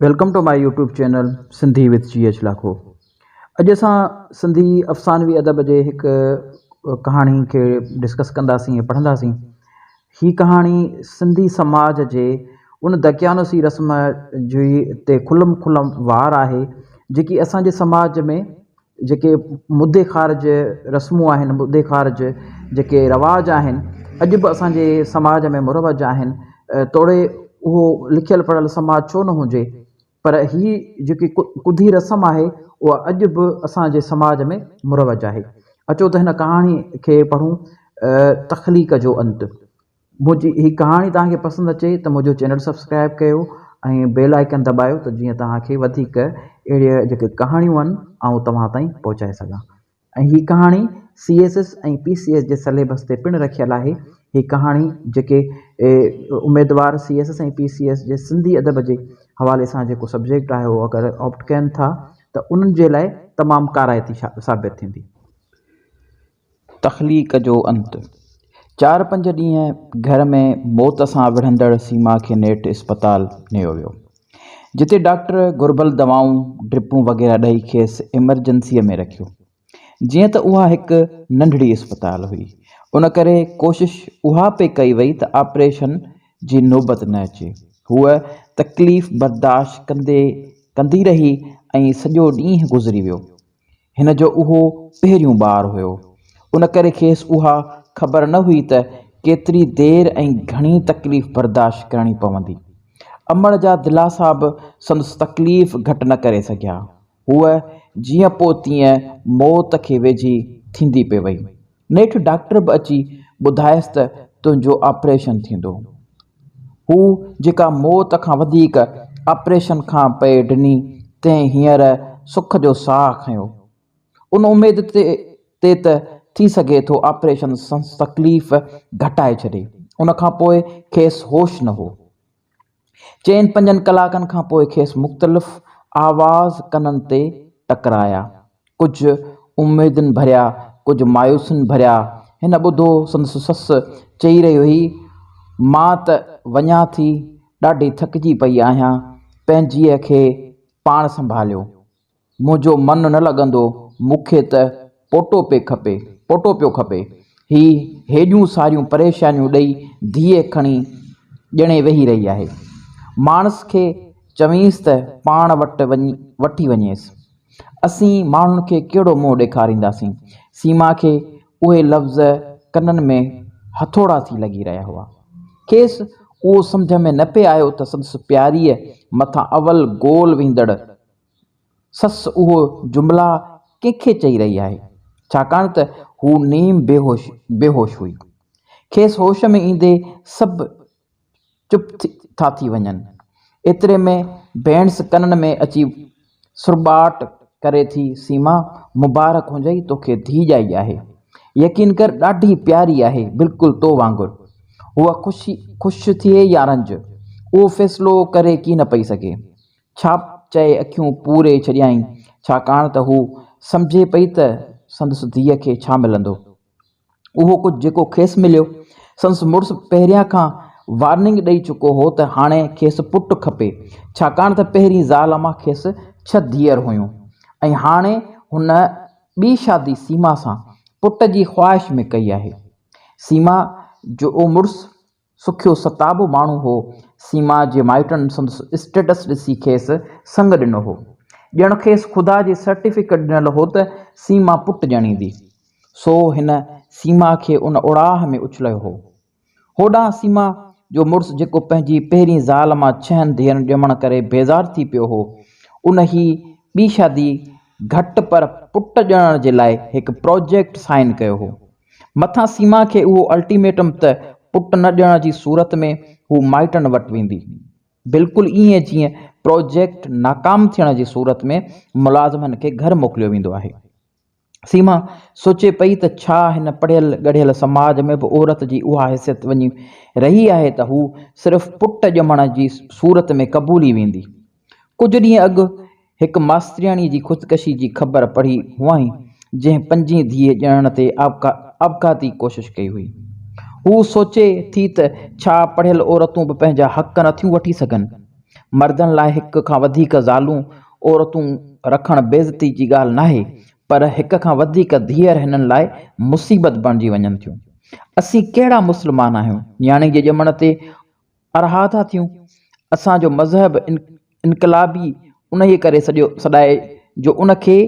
Welcome to my YouTube channel Sindhi with GH Lakho. अॼु असां सिंधी अफ़सानवी अदब जे हिकु कहाणी खे डिस्कस कंदासीं ऐं पढ़ंदासीं। ही कहाणी सिंधी समाज जे उन दकियानूसी रस्म जी ते खुलम खुलम वार आहे जेकी असांजे समाज में जेके मुद्दे ख़ारिज रस्मूं आहिनि, मुद्दे ख़ारिज जेके रवाज आहिनि अॼु बि असांजे समाज में मुरवज आहिनि। तोड़े उहो लिखियलु पढ़ियलु समाज छो न हुजे, पर ही जेकी कुधी रस्म आहे उहा अॼु बि असांजे समाज में मुरवज आहे। अचो त हिन कहाणी खे पढ़ूं, तख़लीक़ जो अंत। मुंहिंजी ही कहाणी तव्हांखे पसंदि अचे त मुंहिंजो चैनल सब्सक्राइब कयो ऐं बेल आइकन दॿायो त जीअं तव्हांखे वधीक अहिड़ियूं जेके कहाणियूं आहिनि ऐं तव्हां ताईं पहुचाए सघां। ऐं ही कहाणी CSS ऐं PCS जे सिलेबस ते पिणु रखियलु आहे। ही कहाणी जेके उमेदवार CSS ऐं PCS जे सिंधी अदब जे हवाले सां जेको सब्जेक्ट आहे उहो अगरि ऑप्ट कनि था त उन्हनि जे लाइ तमामु काराइती साबित थींदी। तख़लीक़ जो अंत। 4-5 ॾींहं घर में मौत सां विढ़ंदड़ सीमा खे नेठि इस्पताल नियो वियो, जिते डॉक्टर घुर्बल दवाऊं ड्रिपूं वग़ैरह ॾेई खेसि इमरजेंसीअ में रखियो। जीअं त उहा हिकु नंढड़ी इस्पताल हुई, उन करे कोशिश उहा पे कई वई त ऑपरेशन जी नौबत न अचे। हूअ तकलीफ़ बर्दाश्त कंदी रही ऐं सॼो ॾींहुं गुज़री वियो। हिन जो उहो पहिरियों ॿारु हुयो, उन करे खेसि उहा ख़बर न हुई त केतिरी देरि ऐं घणी तकलीफ़ बर्दाश्त करणी पवंदी। अमड़ जा दिलासा बि संदसि तकलीफ़ घटि न करे सघिया। हूअ जीअं पोइ तीअं मौत खे वेझी थींदी पे वई। नेठि डॉक्टर बि अची ॿुधायसि त तुंहिंजो ऑपरेशन थींदो। हू जेका मौत खां वधीक ऑपरेशन खां पए ॾिनी तंहिं हींअर सुख जो साह खयो, उन उमेद ते त थी सघे थो ऑपरेशन संदसि तकलीफ़ घटाए छॾे। उन खां पोइ खेसि होश न हो। 4-5 कलाकनि खां पोइ खेसि मुख़्तलिफ़ आवाज़ कननि ते टकराया, कुझु उमेदुनि भरिया, कुझु मायूसियुनि भरिया। हिन ॿुधो संदसि ससु चई रही हुई, मां त वञा थी, ॾाढी थकिजी पई आहियां, पंहिंजीअ खे पाण संभालियो, मुंहिंजो मनु न लॻंदो, मूंखे त पोटो पियो खपे। ही हेॾियूं सारियूं परेशानियूं ॾेई धीअ खणी ॼणे वेही रही आहे। माण्हुनि खे चवींसि त पाण वठी वञेसि, असीं माण्हुनि खे कहिड़ो मुंहुं ॾेखारींदासीं। सीमा खे उहे लफ़्ज़ कननि में हथोड़ा थी लॻी रहिया हुआ। खेसि उहो सम्झ में न पिए आयो त संदसि प्यारीअ मथां अवल गोल वेंदड़ ससु उहो जुमिला कंहिंखे चई रही आहे, छाकाणि त हू नीम बेहोश हुई। खेसि होश में ईंदे सभु चुप था थी वञनि। एतिरे में भेणसि कननि में अची सुरॿाट करे थी, सीमा मुबारक हुजई, तोखे धीउ ॼाई आहे, यकीन कर ॾाढी प्यारी आहे, बिल्कुलु तो वांगुरु। हूअ ख़ुशि थिए या रंज, उहो फ़ैसिलो करे की न पई सघे। छा चए अखियूं पूरे छॾियईं, छाकाणि त हू सम्झे पई त संदसि धीअ खे छा मिलंदो। उहो कुझु जेको खेसि मिलियो। संदसि मुड़ुसु पहिरियां खां वार्निंग ॾेई चुको हो त हाणे खेसि पुटु खपे, छाकाणि त पहिरीं ज़ाल मां खेसि 6 धीअर हुयूं ऐं हाणे हुन ॿी शादी सीमा सां पुट जी ख़्वाहिश में कई आहे। सीमा जो मुड़ुसु सुखियो सताबो माण्हू हो। सीमा जे माइटनि संदसि स्टेटस ॾिसी खेसि संग ॾिनो हो। ॼण खेसि ख़ुदा जी सर्टिफिकेट ॾिनल हो त सीमा पुटु ॼणींदी, सो हिन सीमा खे उन उड़ाह में उछलियो हो। होॾां सीमा जो मुड़ुसु जेको पंहिंजी पहिरीं ज़ाल मां 6 धीअर ॼमण करे बेज़ार थी पियो हो, उन ही ॿी शादी घटि पर पुटु ॼणण जे लाइ हिकु प्रोजेक्ट साइन कयो हो। मथां सीमा खे उहो अल्टीमेटम त पुटु न ॾियण जी सूरत में हू माइटनि वटि वेंदी, बिल्कुलु ईअं जीअं प्रोजेक्ट नाकाम थियण जी सूरत में मुलाज़िमनि खे घर मोकिलियो वेंदो आहे। सीमा सोचे पई त छा हिन पढ़ियल ॻढ़ियल समाज में बि औरत जी उहा हैसियत वञी रही आहे त हू सिर्फ़ु पुटु ॼमण जी सूरत में क़बूली वेंदी। कुझु ॾींहं अॻु हिकु मास्तरियाणी जी ख़ुदकशी जी ख़बर पढ़ी हुआईं, जंहिं 5 धीअ ॼणण ते आपघाती कोशिशि कई हुई। हू सोचे थी त छा पढ़ियल औरतूं बि पंहिंजा हक़ नथियूं वठी सघनि। मर्दनि लाइ हिक खां वधीक ज़ालूं औरतूं रखणु बेइज़ती जी ॻाल्हि नाहे, पर हिक खां वधीक धीअर हिननि लाइ मुसीबत बणिजी वञनि थियूं। असीं कहिड़ा मुस्लमान आहियूं, न्याणी जे ॼमण ते अरहा था थियूं। असांजो मज़हब इनकलाबी उन ई करे सॾाए जो उनखे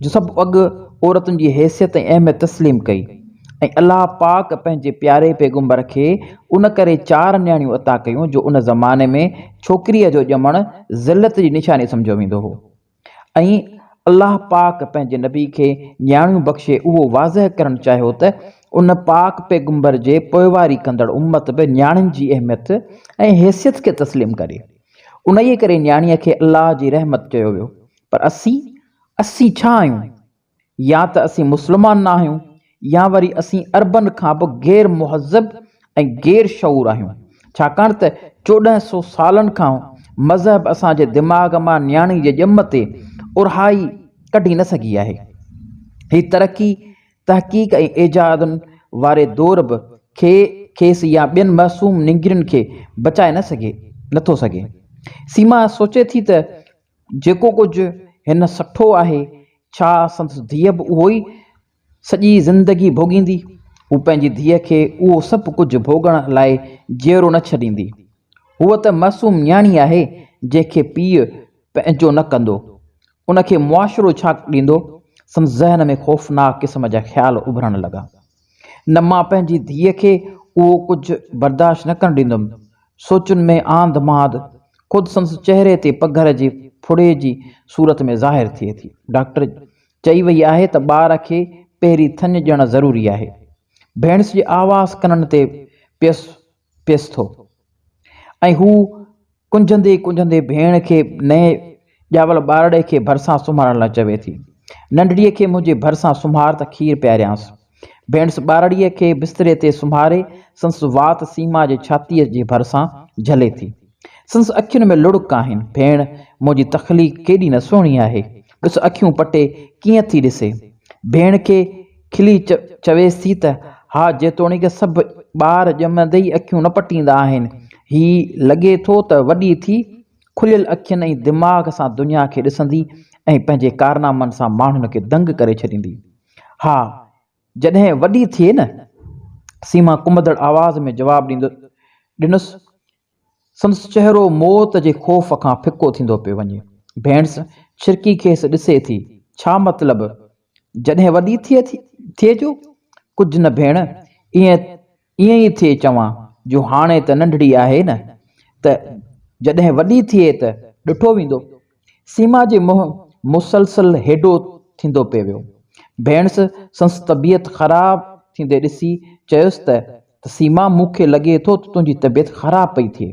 जो सभु अॻु औरतुनि जी हैसियत ऐं अहमियत तस्लीम कई। ऐं अलाह पाक पंहिंजे प्यारे पैगुंबर खे उन करे 4 न्याणियूं अता कयूं जो उन ज़माने में छोकिरीअ जो ॼमणु ज़िलत जी निशानी सम्झो वेंदो हो। ऐं अलाह पाक पंहिंजे नबी खे न्याणियूं बख़्शे उहो वाज़ह करणु चाहियो त उन पाक पैगुंबर जे पोइवारी कंदड़ उम्मत बि न्याणियुनि जी अहमियत ऐं हैसियत खे तस्लीम करे। उन ई करे न्याणीअ खे अलाह जी रहमत चयो वियो। पर असीं छा आहियूं? या त असीं मुस्लमान न आहियूं, या वरी असीं अरबनि खां बि गैर मुहज़ब ऐं गैर शऊर आहियूं। छाकाणि त 1400 सालनि खां मज़हब असांजे दिमाग़ मां न्याणी जे ॼम ते उरहाई कढी न सघी आहे। हीअ तहक़ीक़ ऐं इजादुनि वारे दौर बि खेसि या ॿियनि मासूम निंगरियुनि खे बचाए नथो सघे। सीमा सोचे थी त जेको कुझु हिन सठो आहे, छा संदसि धीअ बि उहो ई सॼी ज़िंदगी भोॻींदी? हू पंहिंजी धीअ खे उहो सभु कुझु भोॻण लाइ जीअरो न छॾींदी। हूअ त मासूम न्याणी आहे जंहिंखे पीउ पंहिंजो न कंदो, उनखे मुआशिरो छा ॾींदो? संदसि ज़हन में ख़ौफ़नाक क़िस्म जा ख़्याल उभरण लॻा। न मां पंहिंजी धीअ खे उहो कुझु बर्दाश्त न करणु ॾींदुमि। सोचुनि में आंध मांध ख़ुदि संदसि चहिरे ते पघर जे फुड़े जी सूरत में ज़ाहिर थिए थी। डॉक्टर चई वई आहे त ॿार खे पहिरीं थञ ॾियणु ज़रूरी आहे। भेणस जे आवाज़ कननि ते पियसि थो ऐं हू कुंझंदे भेण खे नए ॼावल ॿारड़े खे भरिसां सुम्हारण लाइ चवे थी। नंढड़ीअ खे मुंहिंजे भरिसां सुम्हार त खीर पियारियांसि। भेणस ॿारड़ीअ खे बिस्तरे ते सुम्हारे संदसि वात सीमा जे छातीअ जे भरिसां झले थी। संदसि अखियुनि में लुढ़क आहिनि। भेण मुंहिंजी तख़लीक़ केॾी न सुहिणी आहे, ॾिस अखियूं पटे कीअं थी ॾिसे। भेण खे खिली चवेसि थी त हा, जेतोणीकि सभु ॿार ॼमंदे ई अखियूं न पटींदा आहिनि, हीउ लॻे थो त वॾी थी खुलियल अखियुनि ऐं दिमाग़ सां दुनिया खे ॾिसंदी ऐं पंहिंजे कारनामनि सां माण्हुनि खे दंग करे छॾींदी। हा, जॾहिं वॾी थिए न, सीमा कुमदड़ आवाज़ में जवाबु ॾिनुसि। संदसि चहिरो मौत जे ख़ौफ़ खां फिको थींदो पियो वञे। भेणस छिरकी खेसि ॾिसे थी। छा मतिलबु? जॾहिं वॾी थिए जो? कुझु न भेण, ईअं ई थिए चवां जो हाणे त नंढड़ी आहे न, त जॾहिं वॾी थिए त ॾिठो वेंदो। सीमा जे मुंहुं मुसलसल हेॾो थींदो पियो वियो। भेणस संदसि तबियत ख़राब थींदे ॾिसी चयुसि त सीमा, मूंखे लॻे थो त तुंहिंजी तबियत ख़राब पई थिए।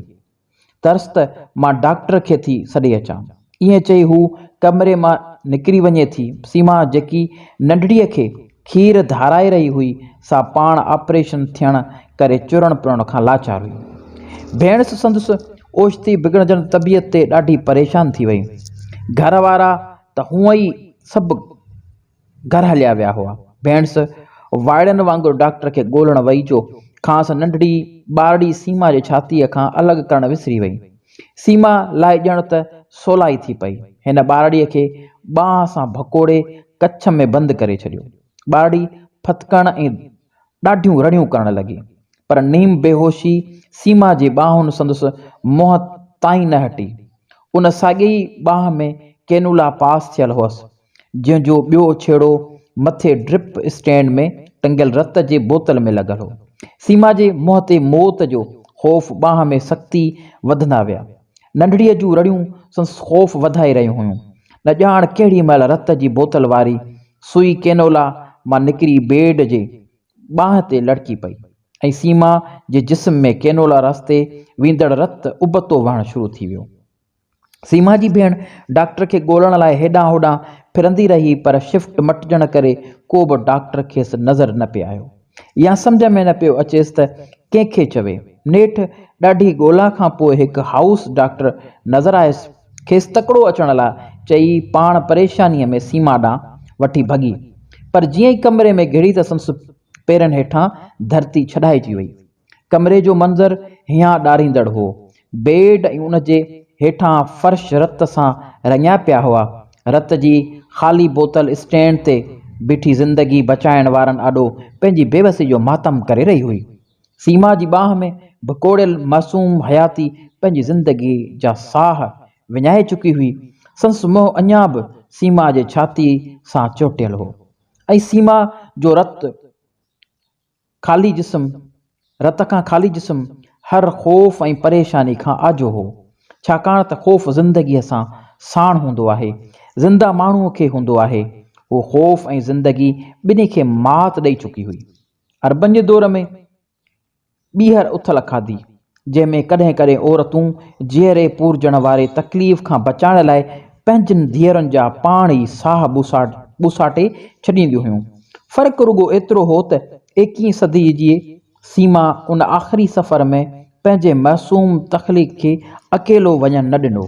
तरस त मां डॉक्टर खे थी सॾे अचां। ईअं चई हू कमरे मां निकिरी वञे थी। सीमा जेकी नंढड़ीअ खे खीर धाराए रही हुई, सा पाण ऑपरेशन थियण करे चुरण पुरण खां लाचार हुई। भेणस संदसि ओचिती बिगड़जण तबियत ते ॾाढी परेशान थी वई। घर वारा त हूअं ई सभु घर हलिया विया हुआ। भेणस वाइड़नि वांगुरु डॉक्टर खे ॻोल्हण वई जो खांसि नंढड़ी ॿारड़ी सीमा जे छातीअ खां अलॻि करणु विसरी वई। सीमा लाइ ॼण त सवलाई थी पई। हिन ॿारड़ीअ खे बांह सां भकोड़े कच्छ में बंदि करे छॾियो। ॿारड़ी फतकण ऐं ॾाढियूं रड़ियूं करणु लॻी, पर नीम बेहोशी सीमा जे ॿाहुनि संदसि मुंहं ताईं न हटी। उन साॻी बांह में कैनुला पास थियल हुअसि, जंहिंजो ॿियो छेड़ो मथे ड्रिप स्टैंड में टंगियल रत जे बोतल में लॻल हो। सीमा जे मुंहं ते मौत जो ख़ौफ़ बांह में सख्ती वधंदा विया। नंढड़ीअ जूं रड़ियूं संदसि ख़ौफ़ वधाए रहियूं हुयूं। न ॼाण केॾी महिल रत जी बोतल वारी सुई कैनोला मां निकिरी बेड जे बांह ते लड़की पई ऐं सीमा जे जिस्म में कैनोला रस्ते वेंदड़ रत उबतो वहणु शुरू थी वियो। सीमा जी भेण डॉक्टर खे ॻोल्हण लाइ हेॾां होॾां फिरंदी रही, पर शिफ्ट मटिजण करे को बि डॉक्टर खेसि नज़र न पियो आयो, या सम्झ में न पियो अचेसि त कंहिंखे चवे। नेठि ॾाढी ॻोल्हा खां पोइ हिकु हाउस डॉक्टर नज़र आयसि। खेसि तकिड़ो अचण लाइ चई पाण परेशानीअ में सीमा ॾांहुं वठी भॻी, पर जीअं ई कमरे में घिड़ी त संदसि पेरनि हेठां धरती छॾाइजी वई। कमरे जो मंज़रु हियां ॾारींदड़ हो। बेड ऐं उन जे हेठां फर्श रत सां रंगिया पिया हुआ। रत जी ख़ाली बोतल स्टैंड ते बीठी ज़िंदगी बचाइण वारनि आॾो पंहिंजी बेवसी जो मातम करे रही हुई। सीमा जी बाह में भकोड़ियल मासूम हयाती पंहिंजी ज़िंदगी जा साह विञाए चुकी हुई। संस मोह अञा बि सीमा जे छाती सां चोटियल हो ऐं सीमा जो रत खां ख़ाली जिस्म हर ख़ौफ़ ऐं परेशानी खां आजो हो, छाकाणि त ख़ौफ़ ज़िंदगीअ सां साण हूंदो आहे, ज़िंदा माण्हूअ खे हूंदो आहे। उहो ख़ौफ़ ऐं ज़िंदगी ॿिन्ही खे मात ॾेई चुकी हुई। अरबनि जे दौर में ॿीहर उथल खाधी, जंहिंमें कॾहिं कॾहिं औरतूं जीअरे पूरजण वारे तकलीफ़ खां बचाइण लाइ पंहिंजनि धीअरुनि जा पाण ई साह ॿुसाटे छॾींदियूं हुयूं। फ़र्क़ु रुॻो एतिरो हो त 21वीं सदी जी सीमा उन आख़िरी सफ़र में पंहिंजे मासूम तख़लीक़ खे अकेलो वञणु न ॾिनो।